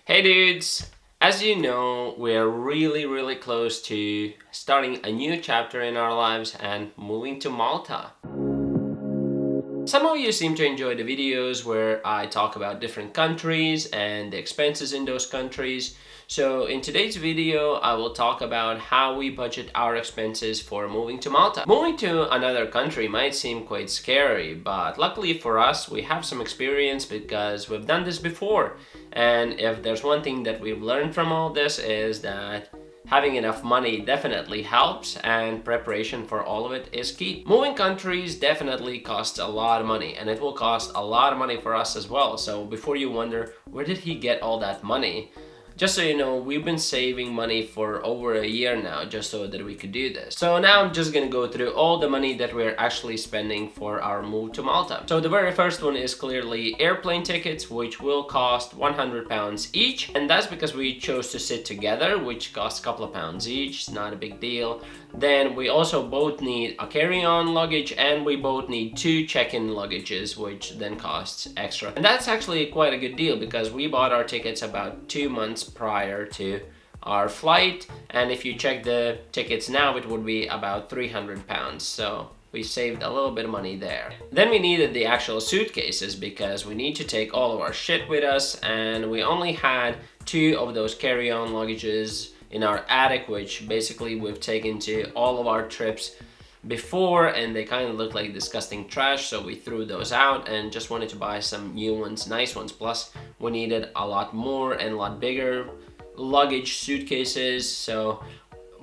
Hey dudes! As you know, we're really close to starting a new chapter in our lives and moving to Malta. Some of you seem to enjoy the videos where I talk about different countries and the expenses in those countries. So in today's video, I will talk about how we budget our expenses for moving to Malta. Moving to another country might seem quite scary, but luckily for us, we have some experience because we've done this before. And if there's one thing that we've learned from all this is that having enough money definitely helps, and preparation for all of it is key. Moving countries definitely costs a lot of money, and it will cost a lot of money for us as well. So before you wonder, where did he get all that money? Just so you know, we've been saving money for over a year now just so that we could do this. So now I'm just gonna go through all the money that we're actually spending for our move to Malta. So the very first one is clearly airplane tickets, which will cost £100 each. And that's because we chose to sit together, which costs a couple of pounds each. It's not a big deal. Then we also both need a carry-on luggage, and we both need 2 check-in luggages, which then costs extra. And that's actually quite a good deal because we bought our tickets about 2 months prior to our flight, and if you check the tickets now, it would be about £300. So we saved a little bit of money there. Then we needed the actual suitcases because we need to take all of our shit with us, and we only had 2 of those carry-on luggages in our attic, which basically we've taken to all of our trips before, and they kind of look like disgusting trash, so we threw those out and just wanted to buy some new ones, nice ones. Plus we needed a lot more and a lot bigger luggage suitcases, so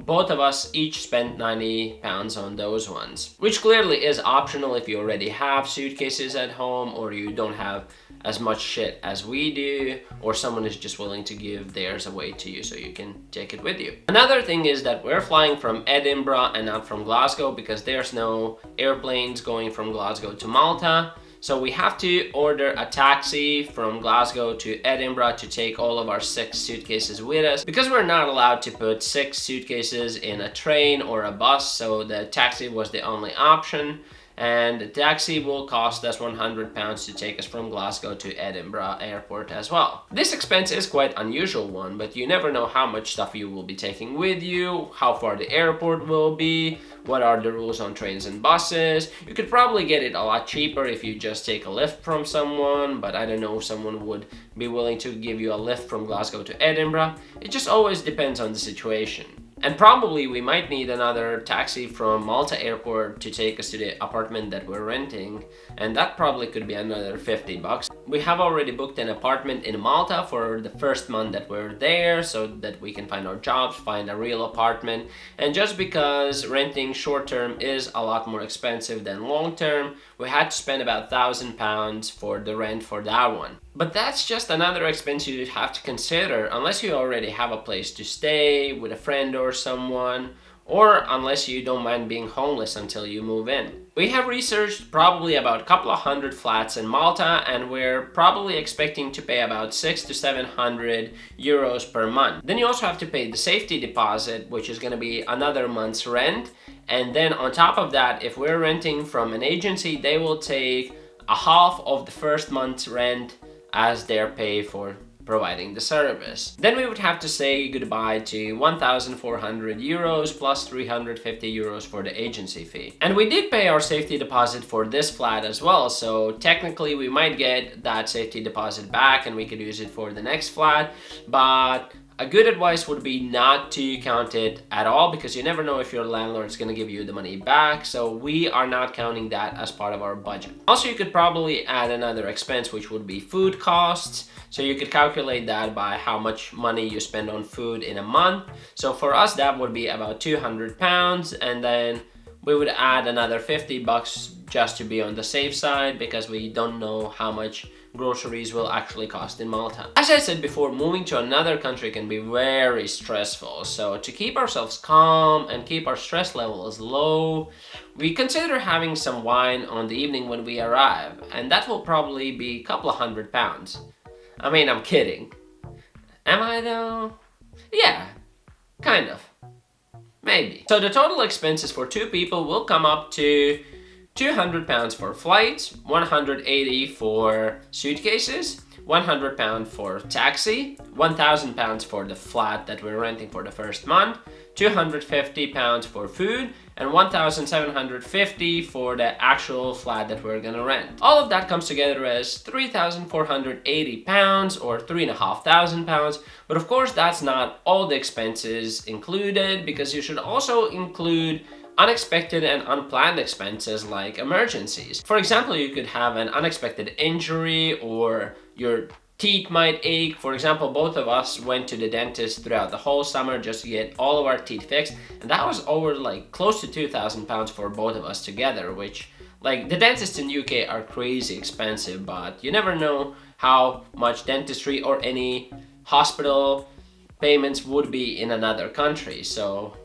both of us each spent £90 on those ones, which clearly is optional if you already have suitcases at home, or you don't have as much shit as we do, or someone is just willing to give theirs away to you so you can take it with you. Another thing is that we're flying from Edinburgh and not from Glasgow because there's no airplanes going from Glasgow to Malta. So we have to order a taxi from Glasgow to Edinburgh to take all of our 6 suitcases with us, because we're not allowed to put 6 suitcases in a train or a bus, so the taxi was the only option. And the taxi will cost us £100 to take us from Glasgow to Edinburgh airport as well. This expense is quite unusual one, but you never know how much stuff you will be taking with you, how far the airport will be, what are the rules on trains and buses. You could probably get it a lot cheaper if you just take a lift from someone, but I don't know if someone would be willing to give you a lift from Glasgow to Edinburgh. It just always depends on the situation. And probably we might need another taxi from Malta airport to take us to the apartment that we're renting, and that probably could be another $50. We have already booked an apartment in Malta for the first month that we're there, so that we can find our jobs, find a real apartment. And just because renting short term is a lot more expensive than long term, we had to spend about £1,000 for the rent for that one. But that's just another expense you have to consider unless you already have a place to stay with a friend or someone, or unless you don't mind being homeless until you move in. We have researched probably about a couple of hundred flats in Malta, and we're probably expecting to pay about 600 to 700 euros per month. Then you also have to pay the safety deposit, which is going to be another month's rent. And then on top of that, if we're renting from an agency, they will take a half of the first month's rent as their pay for providing the service. Then we would have to say goodbye to 1,400 euros plus 350 euros for the agency fee. And we did pay our safety deposit for this flat as well, so technically we might get that safety deposit back and we could use it for the next flat, but a good advice would be not to count it at all, because you never know if your landlord is going to give you the money back, so we are not counting that as part of our budget. Also, you could probably add another expense, which would be food costs. So you could calculate that by how much money you spend on food in a month. So for us, that would be about £200, and then we would add another $50 just to be on the safe side, because we don't know how much groceries will actually cost in Malta. As I said before, moving to another country can be very stressful. So to keep ourselves calm and keep our stress levels low, we consider having some wine on the evening when we arrive, and that will probably be a couple of £100. I mean, I'm kidding. Am I though? Yeah, kind of. Maybe. So the total expenses for 2 people will come up to £200 for flights, 180 for suitcases, £100 for taxi, £1,000 for the flat that we're renting for the first month, £250 for food, and £1,750 for the actual flat that we're gonna rent. All of that comes together as £3,480 or £3,500, but of course that's not all the expenses included, because you should also include unexpected and unplanned expenses like emergencies. For example, you could have an unexpected injury, or your teeth might ache. For example, both of us went to the dentist throughout the whole summer just to get all of our teeth fixed, and that was over like close to £2,000 for both of us together, which, like, the dentists in UK are crazy expensive, but you never know how much dentistry or any hospital payments would be in another country, so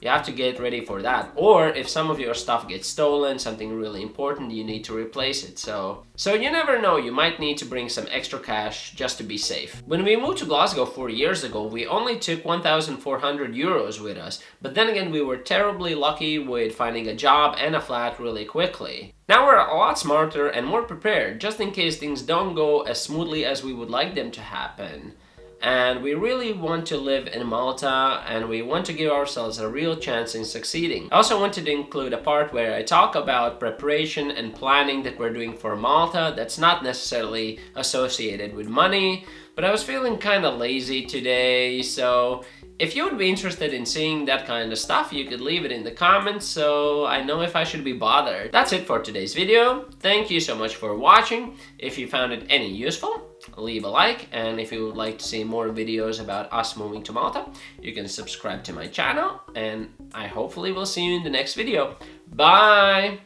you have to get ready for that. Or if some of your stuff gets stolen, something really important, you need to replace it. So you never know, you might need to bring some extra cash just to be safe. When we moved to Glasgow 4 years ago, we only took €1,400 with us. But then again, we were terribly lucky with finding a job and a flat really quickly. Now we're a lot smarter and more prepared, just in case things don't go as smoothly as we would like them to happen. And we really want to live in Malta, and we want to give ourselves a real chance in succeeding. I also wanted to include a part where I talk about preparation and planning that we're doing for Malta that's not necessarily associated with money, but I was feeling kind of lazy today, so if you would be interested in seeing that kind of stuff, you could leave it in the comments so I know if I should be bothered. That's it for today's video. Thank you so much for watching. If you found it any useful, leave a like, and if you would like to see more videos about us moving to Malta, you can subscribe to my channel, and I hopefully will see you in the next video. Bye!